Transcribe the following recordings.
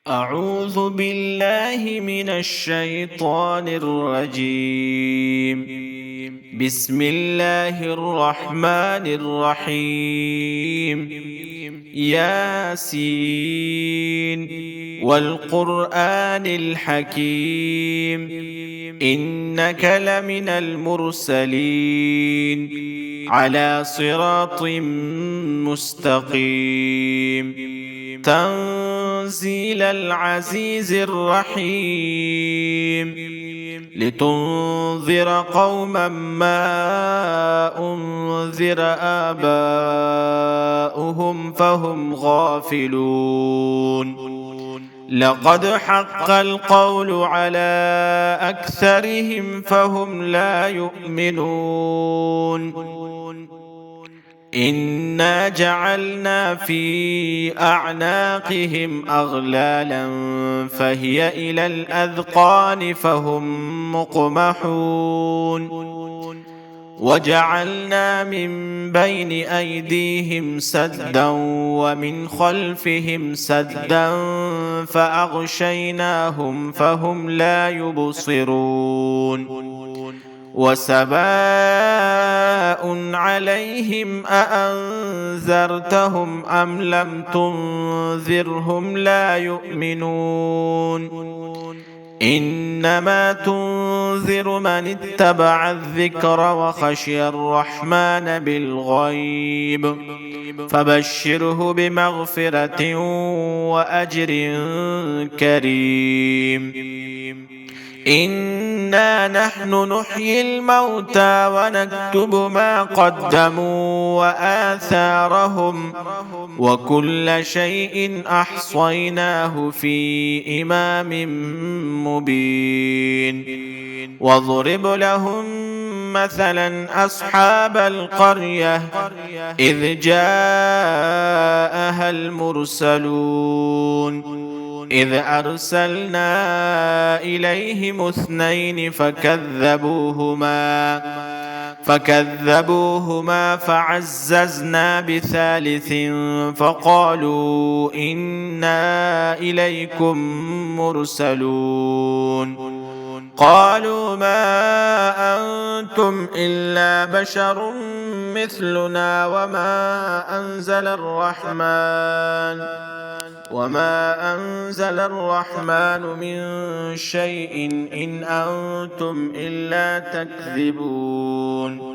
أعوذ بالله من الشيطان الرجيم. بسم الله الرحمن الرحيم. ياسين والقرآن الحكيم إنك لمن المرسلين على صراط مستقيم تنزيل العزيز الرحيم لتنذر قوما ما أنذر آباؤهم فهم غافلون لقد حق القول على أكثرهم فهم لا يؤمنون إنا جعلنا في أعناقهم أغلالا فهي إلى الأذقان فهم مقمحون وجعلنا من بين أيديهم سدا ومن خلفهم سدا فأغشيناهم فهم لا يبصرون وسواء عليهم أأنذرتهم أم لم تنذرهم لا يؤمنون إنما تنذر من اتبع الذكر وخشي الرحمن بالغيب فبشره بمغفرة وأجر كريم إنا نحن نحيي الموتى ونكتب ما قدموا وآثارهم وكل شيء أحصيناه في إمام مبين واضرب لهم مثلا أصحاب القرية إذ جاءها المرسلون إذ أرسلنا إليهم اثنين فكذبوهما فعززنا بثالث فقالوا إنا إليكم مرسلون قالوا ما أنتم إلا بشر مثلنا وما أنزل الرحمن من شيء إن أنتم إلا تكذبون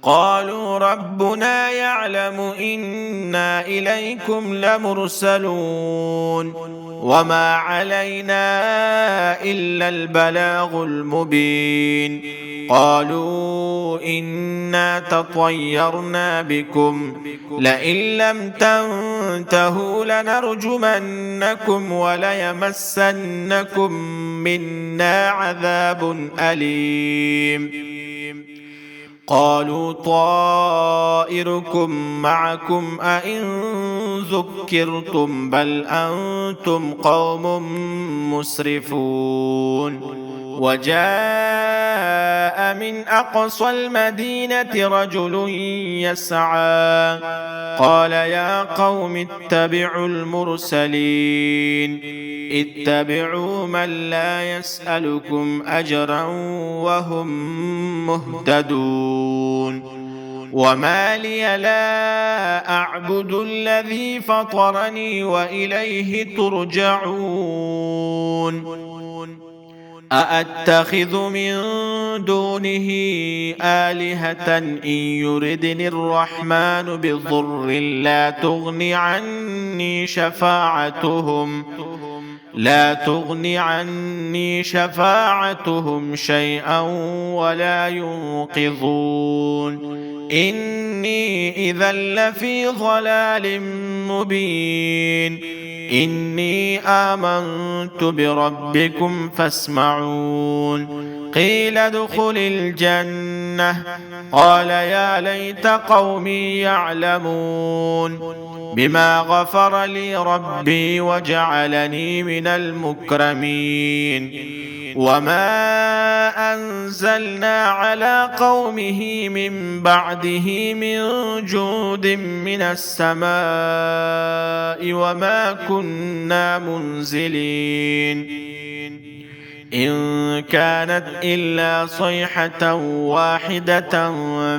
قالوا ربنا يعلم إنا إليكم لمرسلون وما علينا إلا البلاغ المبين قالوا إنا تطيرنا بكم لئن لم تنتهوا لنرجمنكم وليمسنكم منا عذاب أليم قالوا طائركم معكم أئن ذكرتم بل أنتم قوم مسرفون وجاء من أقصى المدينة رجل يسعى قال يا قوم اتبعوا المرسلين اتبعوا من لا يسألكم أجرا وهم مهتدون وما لي لا أعبد الذي فطرني وإليه ترجعون أأتخذ من دونه آلهة إن يردني الرحمن بضر لا تغني عني شفاعتهم شيئا ولا ينقذون إني إذا لفي ضلال مبين إني آمنت بربكم فاسمعون قيل ادخل الجنة قال يا ليت قومي يعلمون بما غفر لي ربي وجعلني من المكرمين وما أنزلنا على قومه من بعده من جود من السماء وما كنا منزلين إن كانت إلا صيحة واحدة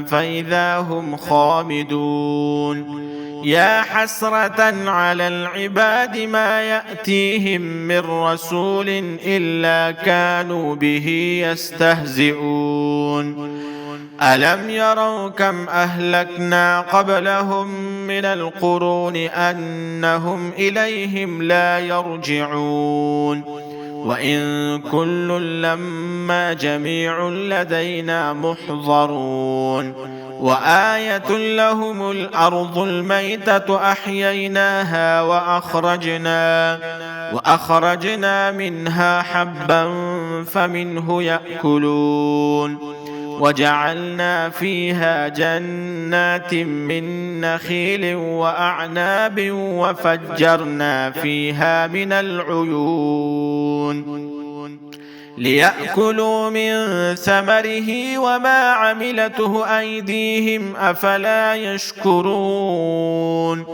فإذا هم خامدون يا حسرة على العباد ما يأتيهم من رسول إلا كانوا به يستهزئون ألم يروا كم أهلكنا قبلهم من القرون أنهم إليهم لا يرجعون وإن كل لما جميع لدينا محضرون وآية لهم الأرض الميتة أحييناها وأخرجنا منها حبا فمنه يأكلون وجعلنا فيها جنات من نخيل وأعناب وفجرنا فيها من العيون ليأكلوا من ثمره وما عملته أيديهم أفلا يشكرون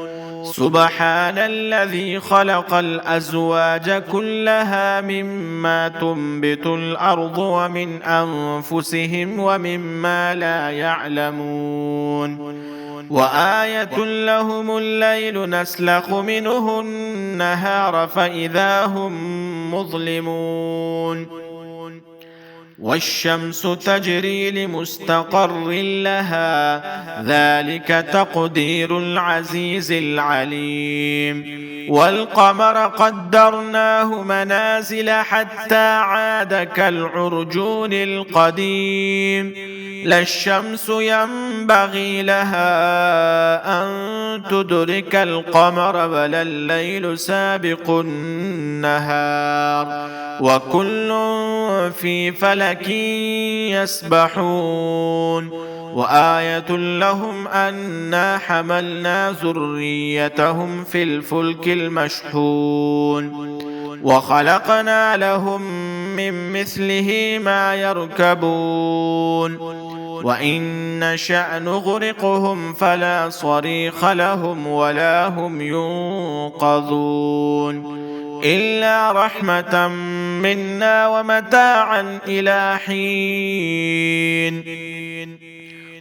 سبحان الذي خلق الأزواج كلها مما تنبت الأرض ومن أنفسهم ومما لا يعلمون وآية لهم الليل نسلخ منه النهار فإذا هم مظلمون والشمس تجري لمستقر لها ذلك تقدير العزيز العليم والقمر قدرناه منازل حتى عاد كالعرجون القديم لا الشمس ينبغي لها أن تدرك القمر ولا الليل سابق النهار وكل في فلك يسبحون وآية لهم أنا حملنا ذريتهم في الفلك المشحون وخلقنا لهم من مثله ما يركبون وإن نشأ نغرقهم فلا صريخ لهم ولا هم ينقذون إلا رحمة منا ومتاعا إلى حين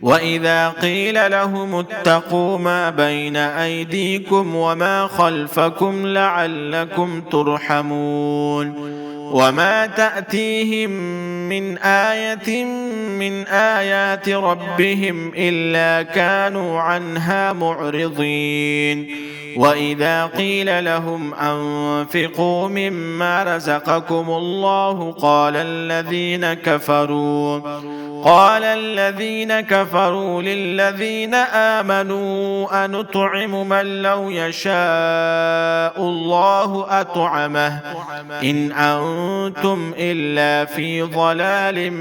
وإذا قيل لهم اتقوا ما بين أيديكم وما خلفكم لعلكم ترحمون وما تأتيهم من آية من آيات ربهم إلا كانوا عنها معرضين وإذا قيل لهم أنفقوا مما رزقكم الله قال الذين كفروا للذين آمنوا أنطعم من لو يشاء الله أطعمه إن أنتم إلا في ضلال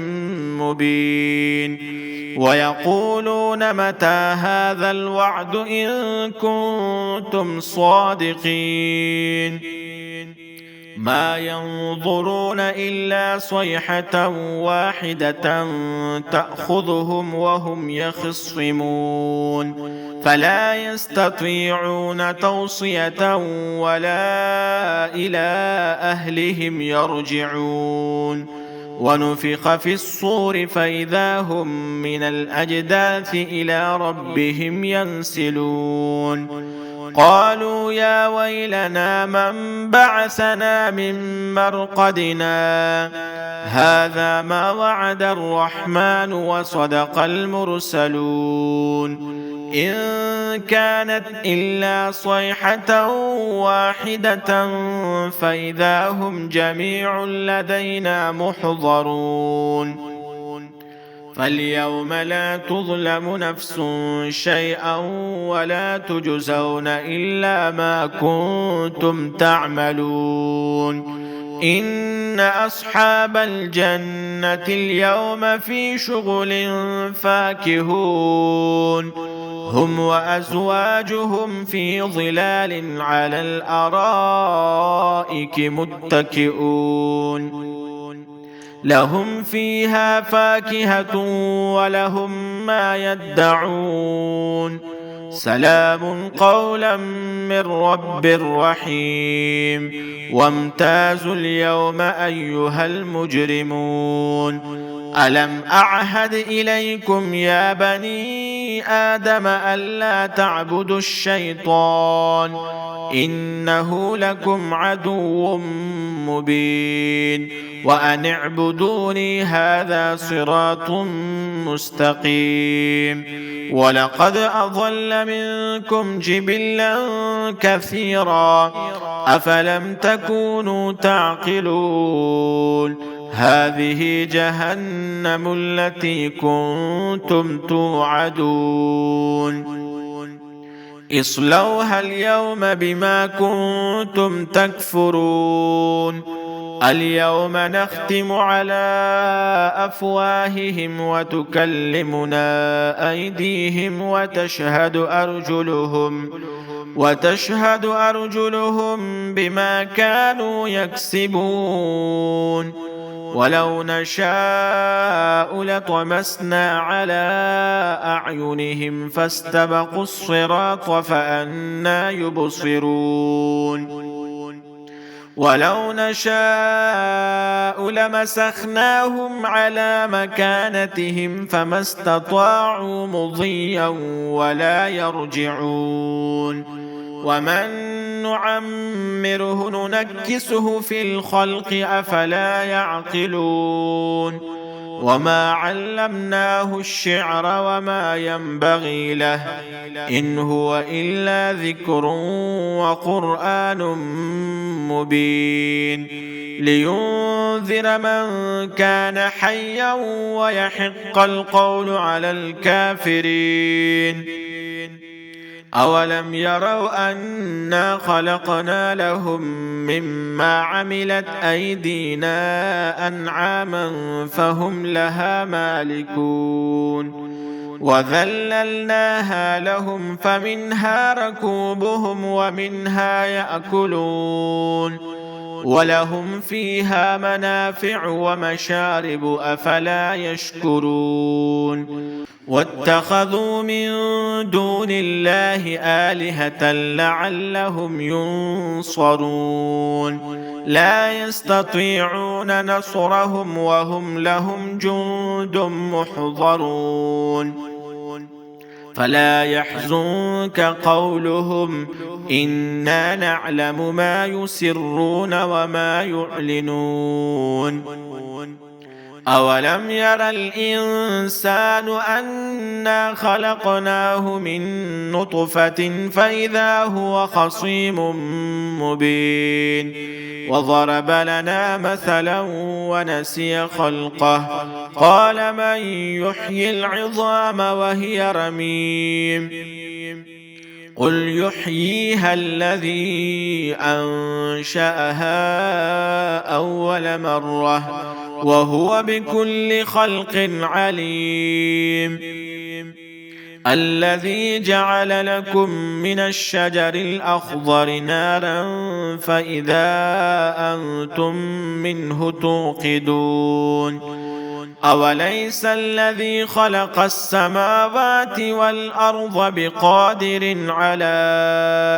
مبين ويقولون متى هذا الوعد إن كنتم صادقين ما ينظرون إلا صيحة واحدة تأخذهم وهم يخصمون فلا يستطيعون توصية ولا إلى أهلهم يرجعون ونفخ في الصور فإذا هم من الأجداث إلى ربهم ينسلون قالوا يا ويلنا من بعثنا من مرقدنا هذا ما وعد الرحمن وصدق المرسلون إن كانت إلا صيحة واحدة فإذا هم جميع لدينا محضرون فاليوم لا تظلم نفس شيئا ولا تجزون إلا ما كنتم تعملون إن أصحاب الجنة اليوم في شغل فاكهون هم وأزواجهم في ظلال على الأرائك متكئون لهم فيها فاكهة ولهم ما يدعون سلام قولا من رب رحيم وامتازوا اليوم أيها المجرمون ألم أعهد إليكم يا بني آدم ألا تعبدوا الشيطان إنه لكم عدو مبين وأن اعبدوني هذا صراط مستقيم ولقد أضل منكم جبلا كثيرا أفلم تكونوا تعقلون هذه جهنم التي كنتم توعدون اصلوها اليوم بما كنتم تكفرون اليوم نختم على أفواههم وتكلمنا أيديهم وتشهد أرجلهم بما كانوا يكسبون ولو نشاء لطمسنا على أعينهم فاستبقوا الصراط فأنى يبصرون ولو نشاء لمسخناهم على مكانتهم فما استطاعوا مضيا ولا يرجعون ومن نعمره ننكسه في الخلق أفلا يعقلون وما علمناه الشعر وما ينبغي له إن هو إلا ذكر وقرآن مبين لينذر من كان حيا ويحق القول على الكافرين أولم يروا أنا خلقنا لهم مما عملت أيدينا أنعاما فهم لها مالكون وذللناها لهم فمنها ركوبهم ومنها يأكلون ولهم فيها منافع ومشارب أفلا يشكرون واتخذوا من دون الله آلهة لعلهم ينصرون لا يستطيعون نصرهم وهم لهم جند محضرون فلا يحزنك قولهم إنا نعلم ما يسرون وما يعلنون أولم ير الإنسان أنا خلقناه من نطفة فإذا هو خصيم مبين وضرب لنا مثلا ونسي خلقه قال من يحيي العظام وهي رميم قل يحييها الذي أنشأها أول مرة وهو بكل خلق عليم الذي جعل لكم من الشجر الأخضر نارا فإذا أنتم منه توقدون أوليس الذي خلق السماوات والأرض بقادر على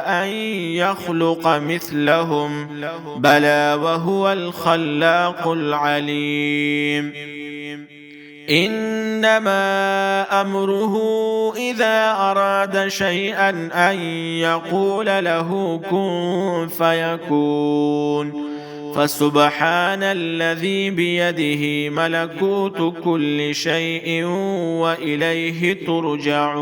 أن يخلق مثلهم بلى وهو الخلاق العليم إنما أمره إذا أراد شيئا أن يقول له كن فيكون فسبحان الذي بيده ملكوت كل شيء وإليه ترجعون.